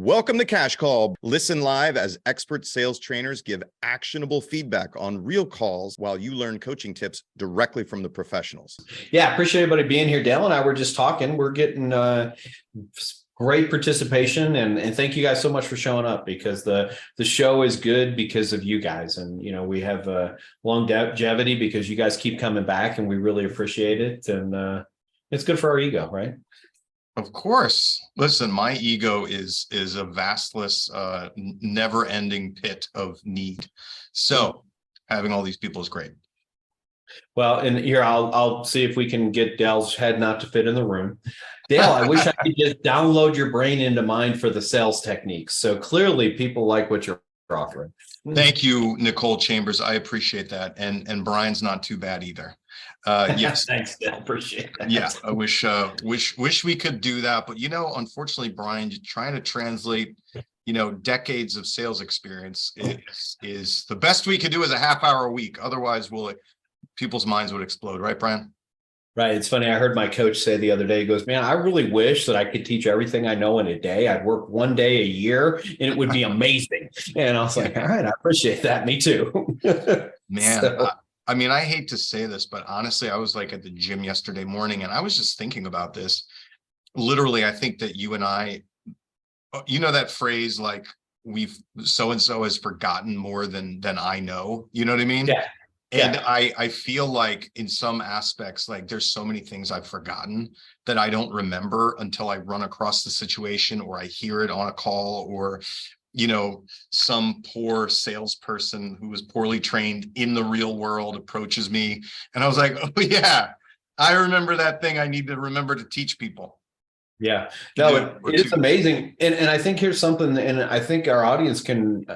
Welcome to Cash Call. Listen live as expert sales trainers give actionable feedback on real calls while you learn coaching tips directly from the professionals. Yeah, appreciate everybody being here. Dale and I were just talking. We're getting great participation, and thank you guys so much for showing up, because the show is good because of you guys, and we have longevity because you guys keep coming back, and we really appreciate it, and it's good for our ego, right? Of course. Listen, my ego is a vastless, never-ending pit of need. So having all these people is great. Well, and here I'll see if we can get Dale's head not to fit in the room. Dale, I wish I could just download your brain into mine for the sales techniques. So clearly people like what you're offering. Thank you, Nicole Chambers. I appreciate that. And Brian's not too bad either. Yes. Thanks, Dale. Appreciate that. Yeah, I wish we could do that. But unfortunately, Brian, trying to translate decades of sales experience is the best we could do is a half hour a week. Otherwise, people's minds would explode, right, Brian? Right. It's funny. I heard my coach say the other day, he goes, man, I really wish that I could teach everything I know in a day. I'd work one day a year and it would be amazing. And I was like, all right, I appreciate that. Me too. Man, So. I hate to say this, but honestly, I was at the gym yesterday morning and I was just thinking about this. Literally, I think that you and I, that phrase, we've so-and-so has forgotten more than I know, you know what I mean? Yeah. And Yeah. I feel like in some aspects, there's so many things I've forgotten that I don't remember until I run across the situation or I hear it on a call, or, some poor salesperson who was poorly trained in the real world approaches me. And I was like, oh yeah, I remember that thing I need to remember to teach people. Yeah, no, it's amazing. And I think here's something, and I think our audience can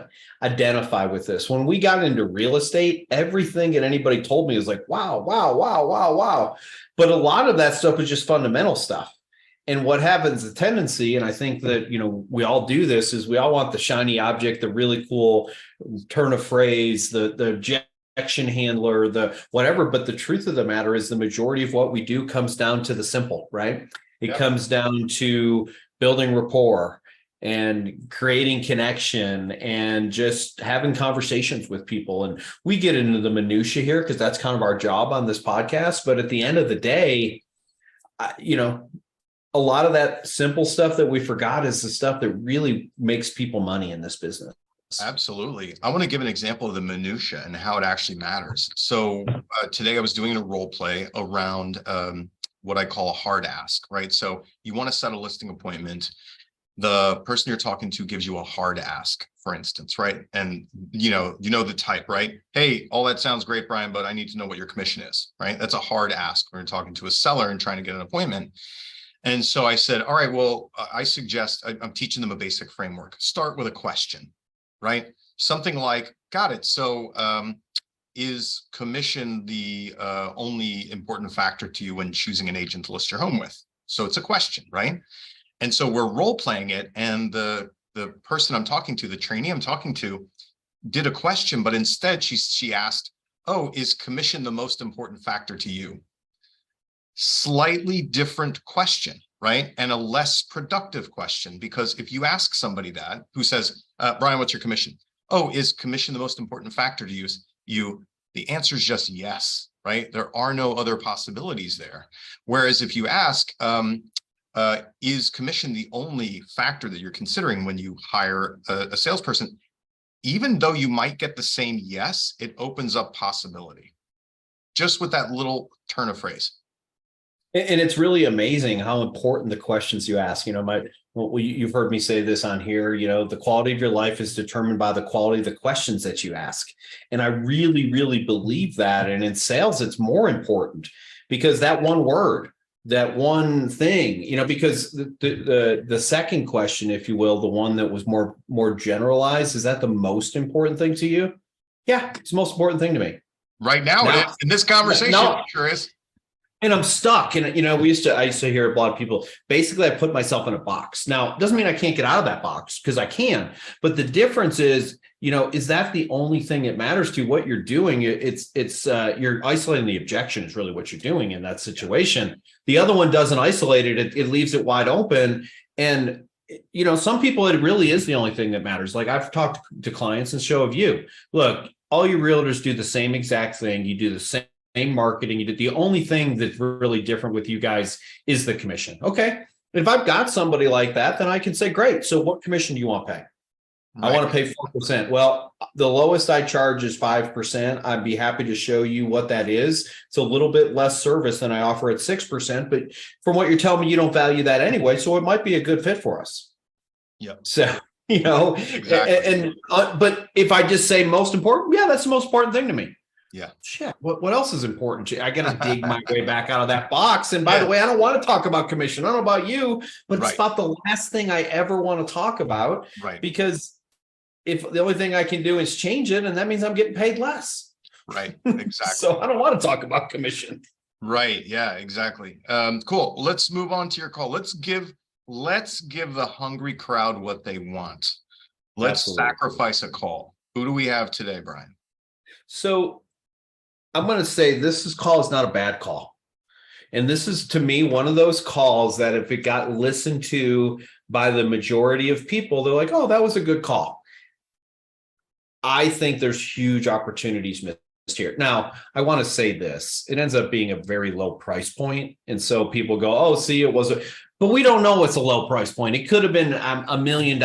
identify with this. When we got into real estate, everything that anybody told me was like, wow, wow, wow, wow, wow. But a lot of that stuff was just fundamental stuff. And what happens, the tendency, and I think that, we all do this, is we all want the shiny object, the really cool turn of phrase, the objection handler, the whatever. But the truth of the matter is the majority of what we do comes down to the simple, right? It comes down to building rapport and creating connection and just having conversations with people. And we get into the minutia here because that's kind of our job on this podcast. But at the end of the day, a lot of that simple stuff that we forgot is the stuff that really makes people money in this business. Absolutely. I want to give an example of the minutia and how it actually matters. So today I was doing a role play around what I call a hard ask, right? So you want to set a listing appointment. The person you're talking to gives you a hard ask, for instance, right? And you know the type, right? Hey, all that sounds great, Brian, but I need to know what your commission is, right? That's a hard ask when you're talking to a seller and trying to get an appointment. And so I said, all right, well, I suggest I'm teaching them a basic framework. Start with a question, right? Something like, got it. So is commission the only important factor to you when choosing an agent to list your home with? So it's a question, right? And so we're role playing it. And the person I'm talking to, the trainee I'm talking to, did a question, but instead she asked, oh, is commission the most important factor to you? Slightly different question, right? And a less productive question, because if you ask somebody that who says, Brian, what's your commission? Oh, is commission the most important factor to you? The answer is just yes, right? There are no other possibilities there. Whereas if you ask, is commission the only factor that you're considering when you hire a salesperson? Even though you might get the same yes, it opens up possibility just with that little turn of phrase. And it's really amazing how important the questions you ask. You've heard me say this on here, the quality of your life is determined by the quality of the questions that you ask. And I really, really believe that. And in sales, it's more important because that one word, that one thing, because the second question, if you will, the one that was more generalized, is that the most important thing to you? Yeah, it's the most important thing to me. Right now it is. In this conversation, it sure is. And I'm stuck. And, I used to hear a lot of people, basically, I put myself in a box. Now, it doesn't mean I can't get out of that box, because I can. But the difference is, is that the only thing that matters to you? What you're doing? It's you're isolating the objection is really what you're doing in that situation. The other one doesn't isolate it. It leaves it wide open. And you know, some people, it really is the only thing that matters. Like I've talked to clients and show of you, look, all your realtors do the same exact thing. You do the same marketing. You do the only thing that's really different with you guys is the commission. Okay. If I've got somebody like that, then I can say, great. So what commission do you want to pay? I want to pay 4%. Well, the lowest I charge is 5%. I'd be happy to show you what that is. It's a little bit less service than I offer at 6%, but from what you're telling me, you don't value that anyway. So it might be a good fit for us. Yeah. So, you know, Exactly. but if I just say most important, yeah, that's the most important thing to me. Yeah. Shit. What else is important to you? I got to dig my way back out of that box. And by the way, I don't want to talk about commission. I don't know about you, but it's about the last thing I ever want to talk about. Right. Because if the only thing I can do is change it, and that means I'm getting paid less. Right. Exactly. So I don't want to talk about commission. Right. Yeah, exactly. Cool. Let's move on to your call. Let's give the hungry crowd what they want. Let's sacrifice a call. Who do we have today, Brian? So I'm going to say this call is not a bad call. And this is, to me, one of those calls that if it got listened to by the majority of people, they're like, oh, that was a good call. I think there's huge opportunities missed here. Now, I want to say this. It ends up being a very low price point. And so people go, oh, see, it was but we don't know it's a low price point. It could have been $1 million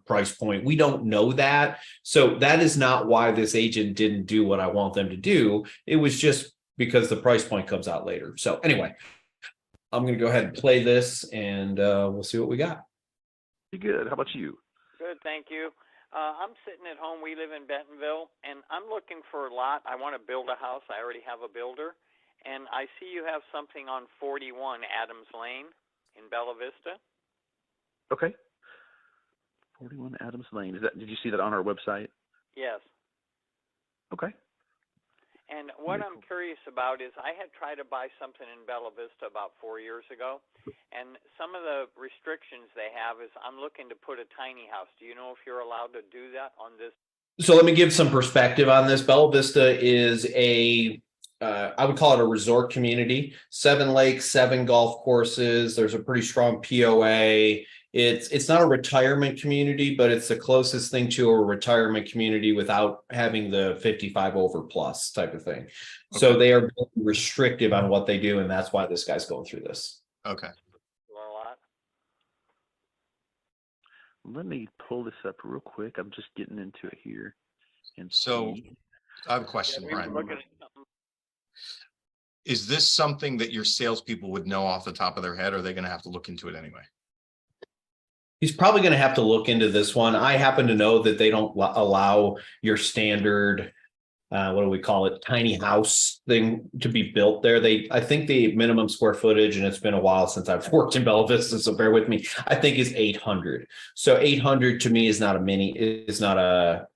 price point. We don't know that. So that is not why this agent didn't do what I want them to do. It was just because the price point comes out later. So anyway, I'm going to go ahead and play this and we'll see what we got. Good. How about you? Good, thank you. I'm sitting at home. We live in Bentonville, and I'm looking for a lot. I want to build a house. I already have a builder, and I see you have something on 41 Adams Lane in Bella Vista. Okay. 41 Adams Lane. Did you see that on our website? Yes. Okay. And what I'm curious about is I had tried to buy something in Bella Vista about 4 years ago, and some of the restrictions they have is I'm looking to put a tiny house. Do you know if you're allowed to do that on this? So let me give some perspective on this. Bella Vista is I would call it a resort community, 7 lakes, 7 golf courses. There's a pretty strong POA. It's not a retirement community, but it's the closest thing to a retirement community without having the 55 over plus type of thing. Okay. So they are very restrictive on what they do, and that's why this guy's going through this. Okay. A lot. Let me pull this up real quick. I'm just getting into it here. And so I have a question, Brian. Is this something that your salespeople would know off the top of their head, or are they going to have to look into it anyway? He's probably going to have to look into this one. I happen to know that they don't allow your standard, what do we call it, tiny house thing to be built there. I think the minimum square footage, and it's been a while since I've worked in Bella Vista, so bear with me, I think is 800. So 800 to me is not a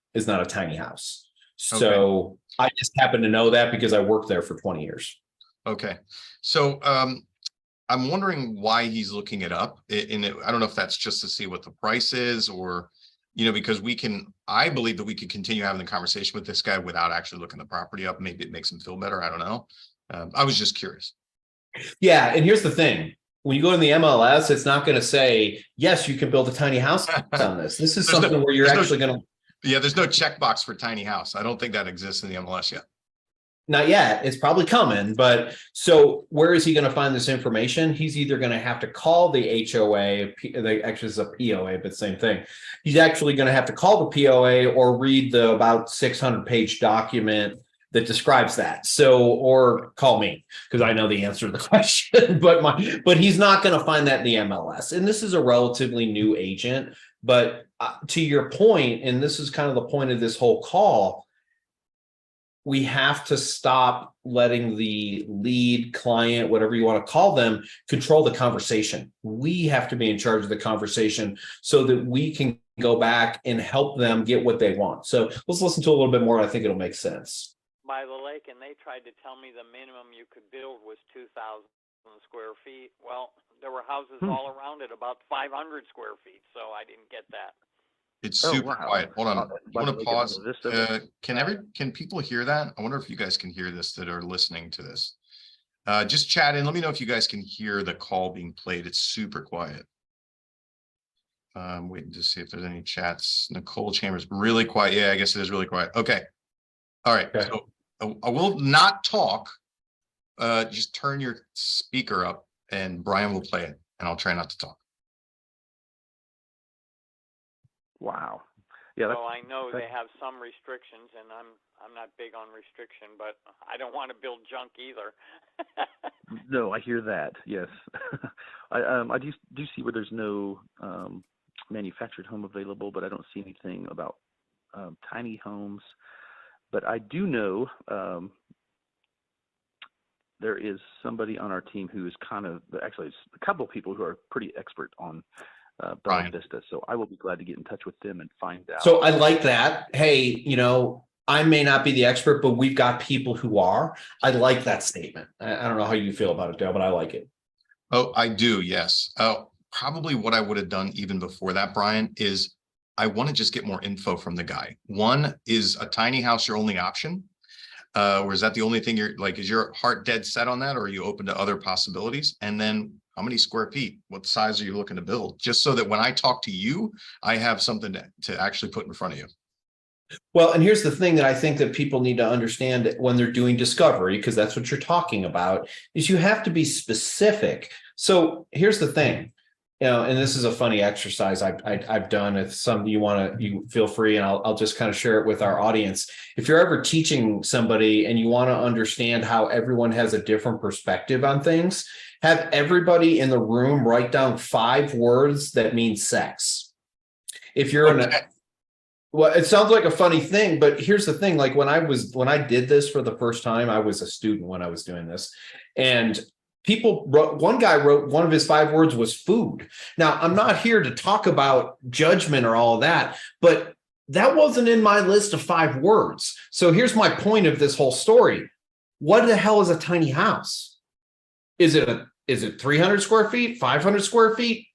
tiny house. So I just happen to know that because I worked there for 20 years. Okay. So I'm wondering why he's looking it up. I don't know if that's just to see what the price is, or, because I believe that we could continue having the conversation with this guy without actually looking the property up. Maybe it makes him feel better. I don't know. I was just curious. Yeah. And here's the thing. When you go in the MLS, it's not going to say, yes, you can build a tiny house on this. This is something where you're actually going to. Yeah, there's no checkbox for tiny house. I don't think that exists in the MLS yet. Not yet. It's probably coming. But so where is he going to find this information? He's either going to have to call the HOA, actually it's a POA, but same thing. He's actually going to have to call the POA or read the about 600-page document that describes that. So, or call me because I know the answer to the question, but he's not going to find that in the MLS. And this is a relatively new agent, but to your point, and this is kind of the point of this whole call, we have to stop letting the lead client, whatever you want to call them, control the conversation. We have to be in charge of the conversation so that we can go back and help them get what they want. So let's listen to a little bit more. I think it'll make sense. By the lake, and they tried to tell me the minimum you could build was 2,000 square feet. Well, there were houses all around it about 500 square feet, so I didn't get that. It's super quiet. Hold on. I want to pause. Can people hear that? I wonder if you guys can hear this that are listening to this. Just chat in. Let me know if you guys can hear the call being played. It's super quiet. Waiting to see if there's any chats. Nicole Chambers, really quiet. Yeah, I guess it is really quiet. Okay. All right. Okay. So I will not talk. Just turn your speaker up and Brian will play it and I'll try not to talk. Wow. Yeah. Well, I know they have some restrictions, and I'm not big on restriction, but I don't want to build junk either. No, I hear that. Yes. I do see where there's no manufactured home available, but I don't see anything about tiny homes. But I do know there is somebody on our team who is actually it's a couple of people who are pretty expert on Bella Vista. So I will be glad to get in touch with them and find out. So I like that. Hey, I may not be the expert, but we've got people who are. I like that statement. I don't know how you feel about it, Dale, but I like it. Oh, I do. Yes. Probably what I would have done even before that, Brian, is I want to just get more info from the guy. One, is a tiny house your only option? Or is that the only thing you're like, is your heart dead set on that? Or are you open to other possibilities? And then how many square feet? What size are you looking to build? Just so that when I talk to you, I have something to actually put in front of you. Well, and here's the thing that I think that people need to understand when they're doing discovery, because that's what you're talking about, is you have to be specific. So here's the thing, and this is a funny exercise I've done. If some you feel free, and I'll just kind of share it with our audience. If you're ever teaching somebody and you want to understand how everyone has a different perspective on things, have everybody in the room write down 5 words that mean sex. If you're well, it sounds like a funny thing, but here's the thing. Like when I did this for the first time, I was a student when I was doing this, and one guy wrote one of his 5 words was food. Now, I'm not here to talk about judgment or all of that, but that wasn't in my list of 5 words. So here's my point of this whole story. What the hell is a tiny house? Is it 300 square feet, 500 square feet,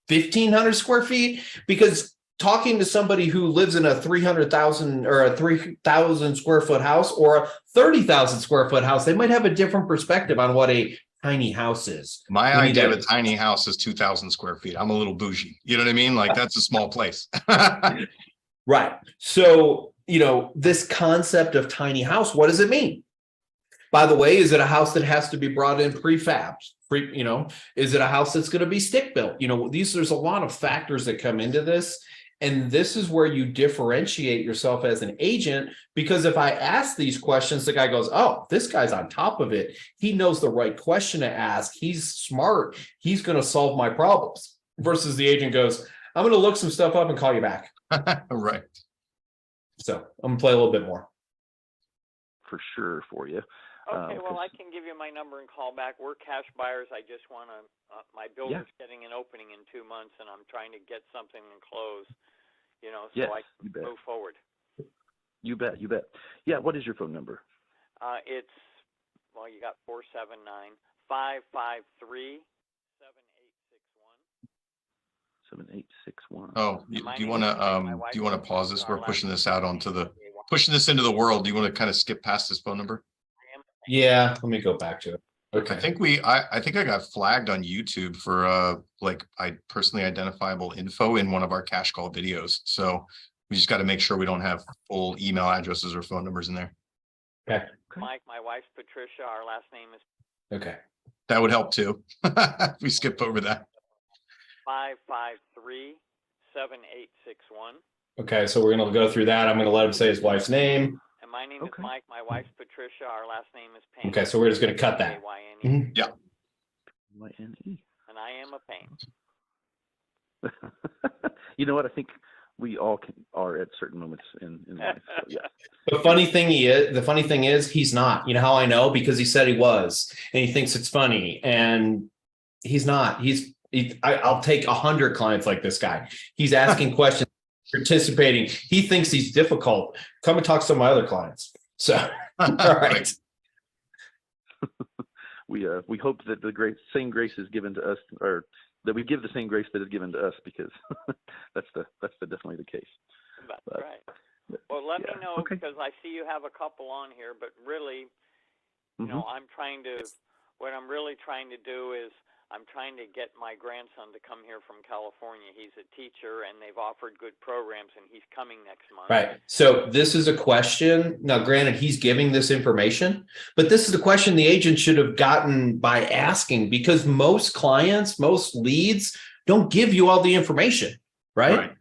1,500 square feet? Because talking to somebody who lives in a 300,000 or a 3,000 square foot house or a 30,000 square foot house, they might have a different perspective on what a tiny house is. My idea of a tiny house is 2,000 square feet. I'm a little bougie. You know what I mean? Like that's a small place. Right. So, this concept of tiny house, what does it mean? By the way, is it a house that has to be brought in prefabbed? Is it a house that's going to be stick built? There's a lot of factors that come into this. And this is where you differentiate yourself as an agent, because if I ask these questions, the guy goes, oh, this guy's on top of it. He knows the right question to ask. He's smart. He's going to solve my problems. Versus the agent goes, I'm going to look some stuff up and call you back. Right. So I'm going to play a little bit more. For sure for you. Okay, well, I can give you my number and call back. We're cash buyers. I just want to, my builder's getting an opening in 2 months, and I'm trying to get something and close, so I can move forward. You bet. Yeah, what is your phone number? You got 479-553-7861. 7861. Oh, do you want to pause this? We're pushing this into the world. Do you want to kind of skip past this phone number? Yeah, let me go back to it. Okay. I think I got flagged on YouTube for personally identifiable info in one of our cash call videos. So we just got to make sure we don't have full email addresses or phone numbers in there. Okay. Mike, my wife's Patricia. Our last name is. Okay. That would help too. We skip over that. 553-7861. Okay, so we're going to go through that. I'm going to let him say his wife's name. And my name is Mike. My wife's Patricia. Our last name is Payne. Okay, so we're just going to cut that. Mm-hmm. Yeah. Y-N-E. And I am a Payne. You know what? I think we all are at certain moments in life. So, yeah. The funny thing is he's not. You know how I know? Because he said he was, and he thinks it's funny, and he's not. I'll take 100 clients like this guy. He's asking questions, participating. He thinks he's difficult. Come and talk to some of my other clients. So, all right. We hope that the same grace is given to us, or that we give the same grace that is given to us, because that's definitely the case. That's right. Well, let me know, because I see you have a couple on here, but really, what I'm really trying to do is I'm trying to get my grandson to come here from California. He's a teacher, and they've offered good programs, and he's coming next month. Right. So this is a question. Now, granted, he's giving this information, but this is the question the agent should have gotten by asking, because most clients, most leads don't give you all the information, right?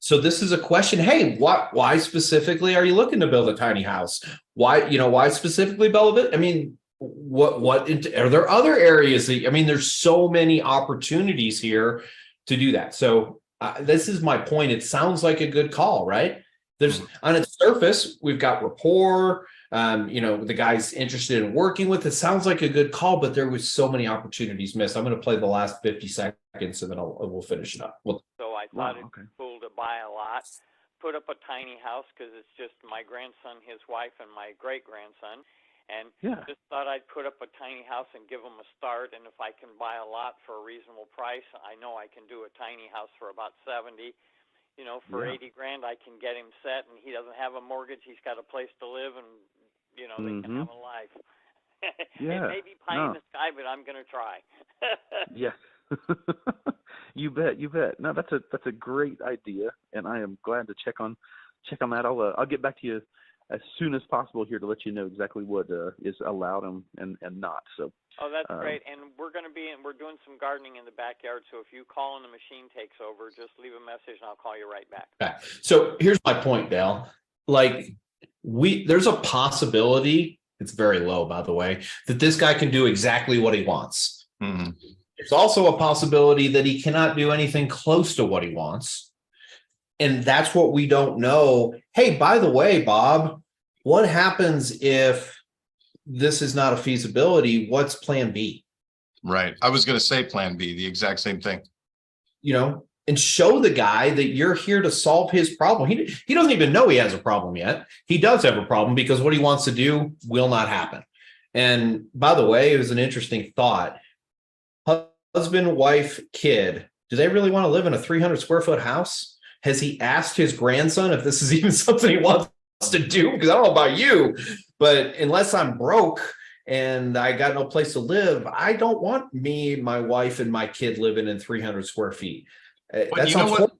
So this is a question. Hey, why specifically are you looking to build a tiny house? Why specifically build it? I mean, what are there other areas there's so many opportunities here to do that. So this is my point. It sounds like a good call, right? There's on its surface, we've got rapport. The guy's interested in working with. It sounds like a good call, but there was so many opportunities missed. I'm going to play the last 50 seconds and then we'll finish it up. So I thought it'd be cool to buy a lot, put up a tiny house, because it's just my grandson, his wife, and my great grandson. And just thought I'd put up a tiny house and give them a start. And if I can buy a lot for a reasonable price, I know I can do a tiny house for about 70. For 80 grand, I can get him set, and he doesn't have a mortgage. He's got a place to live, and they can have a life. It may be pie in the sky, but I'm going to try. Yes. You bet. No, that's a great idea, and I am glad to check on that. I'll get back to you as soon as possible here to let you know exactly what is allowed and not. So. Oh, that's great. And we're doing some gardening in the backyard. So if you call and the machine takes over, just leave a message and I'll call you right back. So here's my point, Dale. There's a possibility, it's very low, by the way, that this guy can do exactly what he wants. Mm-hmm. There's also a possibility that he cannot do anything close to what he wants. And that's what we don't know. Hey, by the way, Bob, what happens if this is not a feasibility? What's plan B? Right. I was going to say plan B, the exact same thing. And show the guy that you're here to solve his problem. He doesn't even know he has a problem yet. He does have a problem because what he wants to do will not happen. And by the way, it was an interesting thought. Husband, wife, kid, do they really want to live in a 300 square foot house? Has he asked his grandson if this is even something he wants to do? Because I don't know about you, but unless I'm broke and I got no place to live, I don't want me, my wife, and my kid living in 300 square feet. That sounds horrible.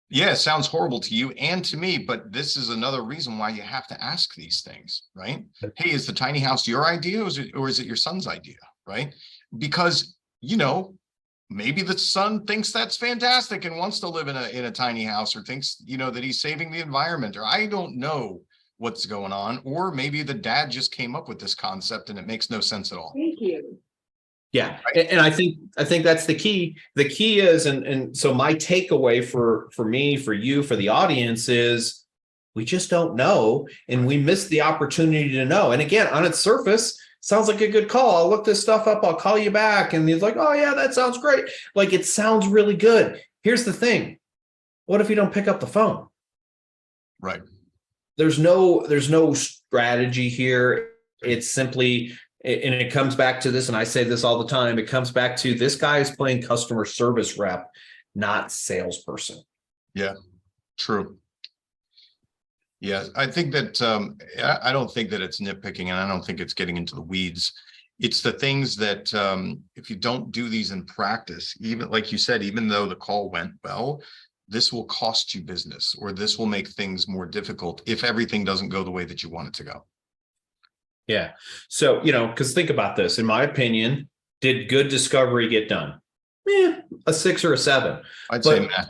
Yeah, it sounds horrible to you and to me, but this is another reason why you have to ask these things, right? Hey, is the tiny house your idea or is it your son's idea, right? Because, maybe the son thinks that's fantastic and wants to live in a tiny house, or thinks, that he's saving the environment, or I don't know what's going on. Or maybe the dad just came up with this concept and it makes no sense at all. Thank you. Yeah. Right. And I think that's the key. The key is, and so my takeaway for me, for you, for the audience is we just don't know. And we miss the opportunity to know. And again, on its surface, sounds like a good call. I'll look this stuff up. I'll call you back. And he's like, oh yeah, that sounds great. It sounds really good. Here's the thing. What if you don't pick up the phone? Right. There's no strategy here. It's simply, and it comes back to this, and I say this all the time, it comes back to this guy is playing customer service rep, not salesperson. Yeah, true. Yeah, I think that I don't think that it's nitpicking, and I don't think it's getting into the weeds. It's the things that if you don't do these in practice, even like you said, even though the call went well, this will cost you business, or this will make things more difficult if everything doesn't go the way that you want it to go. Yeah. So, because think about this, in my opinion, did good discovery get done? A 6 or a 7. I'd say that.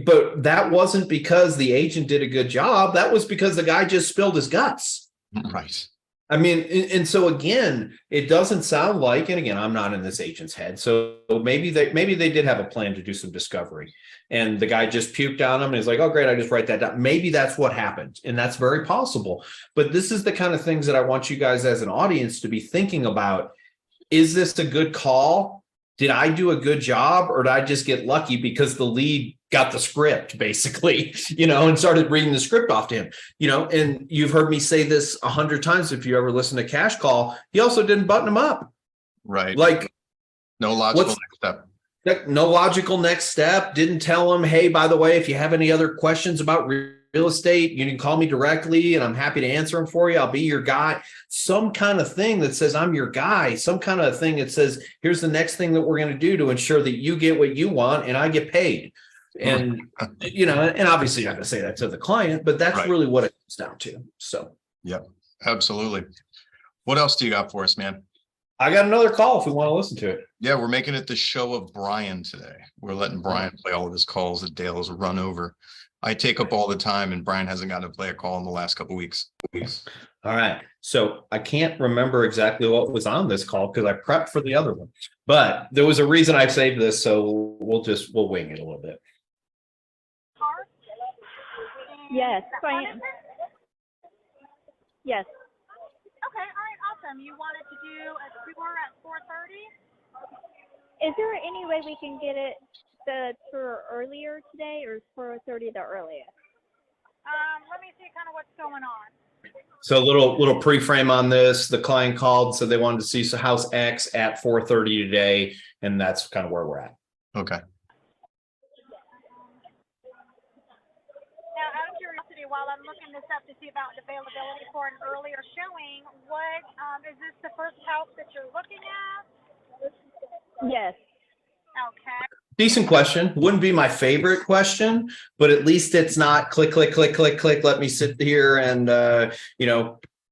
But that wasn't because the agent did a good job. That was because the guy just spilled his guts. Right. I mean, and so again, it doesn't sound like, and again, I'm not in this agent's head. So maybe they did have a plan to do some discovery, and the guy just puked on him and he's like, oh, great, I just write that down. Maybe that's what happened. And that's very possible. But this is the kind of things that I want you guys as an audience to be thinking about. Is this a good call? Did I do a good job, or did I just get lucky because the lead got the script basically, and started reading the script off to him, and you've heard me say this 100 times. If you ever listen to Cash Call, he also didn't button him up. Right. No logical next step. No logical next step. Didn't tell him, hey, by the way, if you have any other questions about real real estate. You can call me directly and I'm happy to answer them for you. I'll be your guy. Some kind of thing that says I'm your guy, some kind of thing that says, here's the next thing that we're going to do to ensure that you get what you want and I get paid. And, and obviously you're not going to say that to the client, but that's Right. really what it comes down to. So. Yep, absolutely. What else do you got for us, man? I got another call if we want to listen to it. Yeah, we're making it the show of Brian today. We're letting Brian play all of his calls that Dale has run over. I take up all the time and Brian hasn't gotten to play a call in the last couple of weeks. All right. So I can't remember exactly what was on this call because I prepped for the other one, but there was a reason I saved this. So we'll wing it a little bit. Yes, I am. Yes. Okay, all right, awesome. You wanted to do a tour at 4:30? Is there any way we can get it the tour earlier today, or is 4:30 the earliest? Let me see kind of what's going on. So a little pre-frame on this. The client called, so they wanted to see house X at 4:30 today, and that's kind of where we're at. Okay. Now, out of curiosity, while I'm looking this up to see about availability for an earlier showing, what is this the first house that you're looking at? Yes. Okay. Decent question. Wouldn't be my favorite question, but at least it's not click, click, click, click, click. Let me sit here and,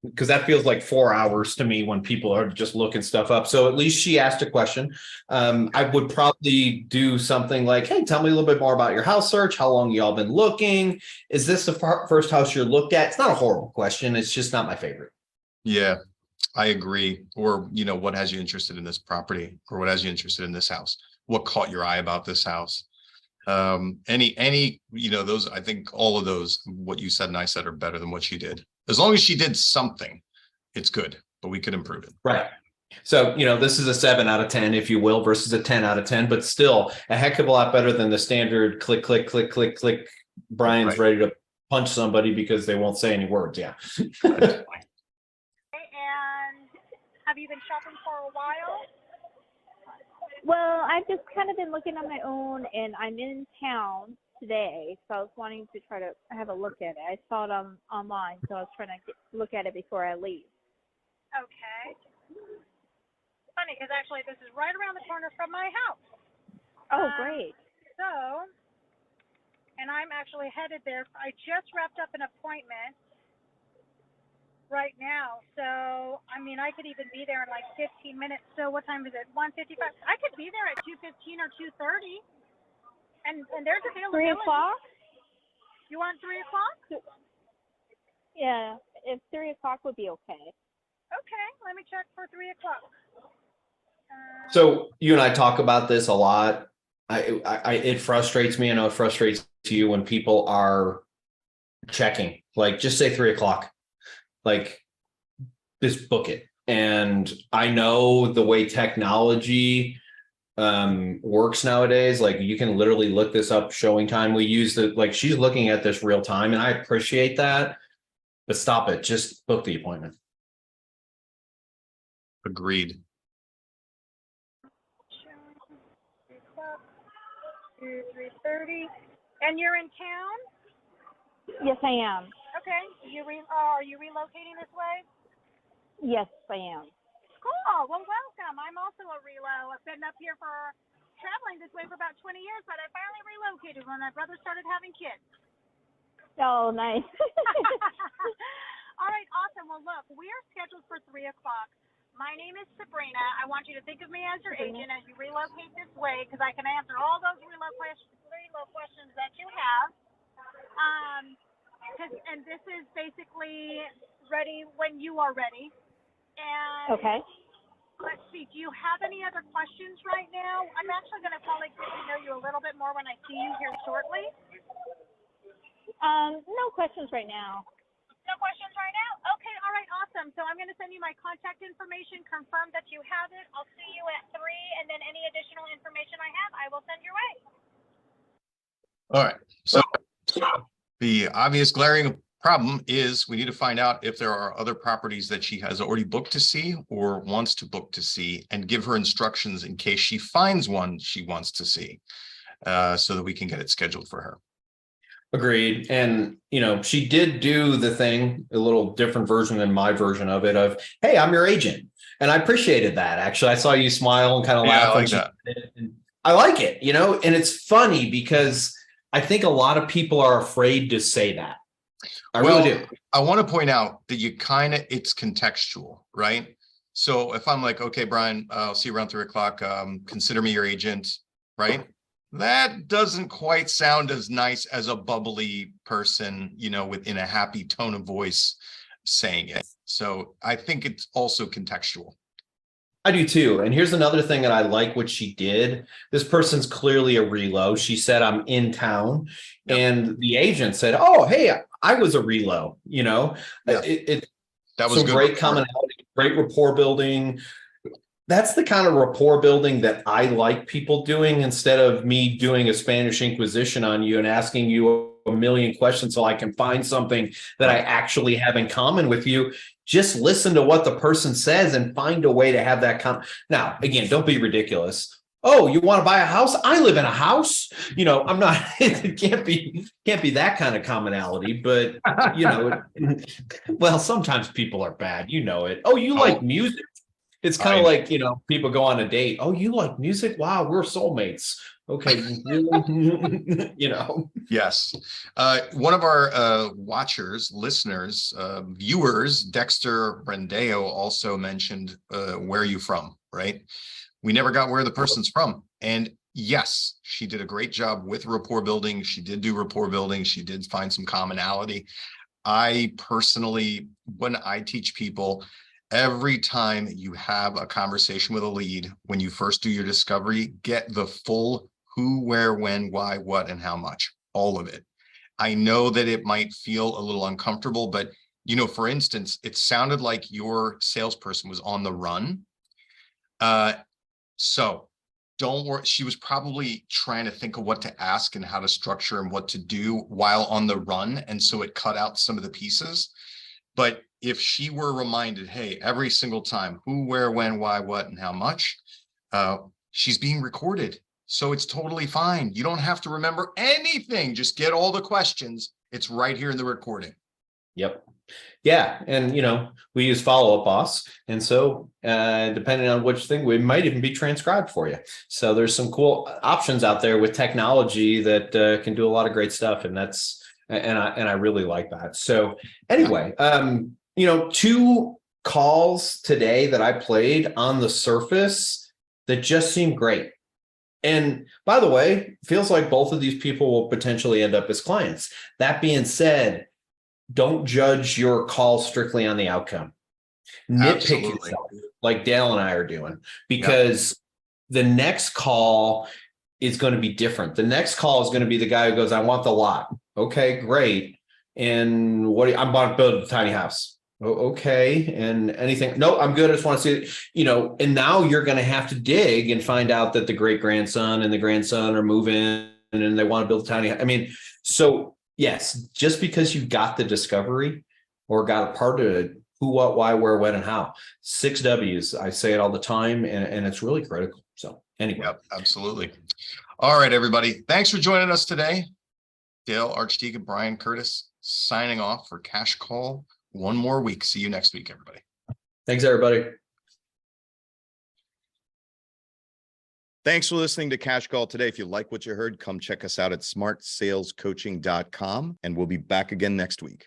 because that feels like 4 hours to me when people are just looking stuff up. So at least she asked a question. I would probably do something like, hey, tell me a little bit more about your house search. How long y'all been looking? Is this the first house you're looked at? It's not a horrible question. It's just not my favorite. Yeah, I agree. Or, what has you interested in this property, or what has you interested in this house? What caught your eye about this house? Those, I think all of those, what you said and I said, are better than what she did. As long as she did something, it's good, but we could improve it. Right. So, this is a 7 out of 10, if you will, versus a 10 out of 10, but still a heck of a lot better than the standard click, click, click, click, click. Brian's ready to punch somebody because they won't say any words. Yeah. And have you been shopping for a while? Well, I've just kind of been looking on my own, and I'm in town today, so I was wanting to try to have a look at it. I saw it online, so I was trying to look at it before I leave. Okay. Funny, because actually this is right around the corner from my house. Oh, great. So, and I'm actually headed there. I just wrapped up an appointment right now. So, I could even be there in like 15 minutes. So what time is it? 1:55. I could be there at 2:15 or 2:30. And there's availability. 3 o'clock? You want 3 o'clock? Yeah, if 3 o'clock would be okay. Okay, let me check for 3 o'clock. So you and I talk about this a lot. It frustrates me. I know it frustrates you when people are checking, like just say 3 o'clock, like just book it. And I know the way technology works nowadays, like you can literally look this up, showing time. We use she's looking at this real time, and I appreciate that, but stop it. Just book the appointment. Agreed. 3:30. And you're in town? Yes, I am. Okay. Are you relocating this way? Yes, I am. Cool. Well, welcome. I'm also a relo. I've been up here for traveling this way for about 20 years, but I finally relocated when my brother started having kids. Oh, nice. All right, awesome. Well, look, we are scheduled for 3 o'clock. My name is Sabrina. I want you to think of me as your agent as you relocate this way, because I can answer all those relo questions that you have. And this is basically ready when you are ready. And Okay. let's see, do you have any other questions right now? I'm actually going to probably get to know you a little bit more when I see you here shortly. No questions right now. No questions right now? Okay, all right, awesome. So I'm going to send you my contact information, confirm that you have it. I'll see you at 3, and then any additional information I have, I will send your way. All right. So the obvious glaring problem is we need to find out if there are other properties that she has already booked to see or wants to book to see, and give her instructions in case she finds one she wants to see, so that we can get it scheduled for her. Agreed. And, she did do the thing, a little different version than my version of it of, hey, I'm your agent. And I appreciated that. Actually, I saw you smile and kind of laugh. I like that. And I like it, and it's funny because I think a lot of people are afraid to say that. I really do. I want to point out that it's contextual, right? So if I'm like, okay, Brian, I'll see you around 3:00. Consider me your agent, right? That doesn't quite sound as nice as a bubbly person, within a happy tone of voice saying it. So I think it's also contextual. I do too. And here's another thing that I like what she did. This person's clearly a relo. She said, I'm in town. Yep. And the agent said, oh, hey, I was a relo, Yeah. That was some great commonality, great rapport building. That's the kind of rapport building that I like people doing instead of me doing a Spanish Inquisition on you and asking you a million questions so I can find something that I actually have in common with you. Just listen to what the person says and find a way to have that. Now, again, don't be ridiculous. Oh, you want to buy a house? I live in a house. I'm not, it can't be that kind of commonality, but well, sometimes people are bad. it. Oh, you like music. It's kind of like, people go on a date. Oh, you like music? Wow, we're soulmates. Okay, really? Yes. One of our watchers, listeners, viewers, Dexter Rendeo also mentioned, where are you from, right? We never got where the person's from. And yes, she did a great job with rapport building. She did do rapport building. She did find some commonality. I personally, when I teach people, every time you have a conversation with a lead, when you first do your discovery, get the full who, where, when, why, what, and how much, all of it. I know that it might feel a little uncomfortable, but, for instance, it sounded like your salesperson was on the run. So don't worry. She was probably trying to think of what to ask and how to structure and what to do while on the run. And so it cut out some of the pieces. But if she were reminded, hey, every single time, who, where, when, why, what, and how much, she's being recorded. So it's totally fine. You don't have to remember anything. Just get all the questions. It's right here in the recording. Yep. Yeah. And, we use follow-up boss. And so depending on which thing, we might even be transcribed for you. So there's some cool options out there with technology that can do a lot of great stuff. And I really like that. So anyway, 2 calls today that I played on the surface that just seemed great. And by the way, feels like both of these people will potentially end up as clients. That being said, don't judge your call strictly on the outcome. Nitpick yourself, like Dale and I are doing, because the next call is going to be different. The next call is going to be the guy who goes, I want the lot. Okay, great. And I'm about to build a tiny house. Oh, okay. And anything? No, I'm good. I just want to see it, and now you're going to have to dig and find out that the great grandson and the grandson are moving and they want to build a tiny house. So yes, just because you got the discovery or got a part of it, who, what, why, where, when, and how. 6 W's. I say it all the time, and it's really critical. So anyway. Yep, absolutely. All right, everybody. Thanks for joining us today. Dale, Archdekin, Brian Curtis signing off for Cash Call. One more week. See you next week, everybody. Thanks, everybody. Thanks for listening to Cash Call today. If you like what you heard, come check us out at smartsalescoaching.com, and we'll be back again next week.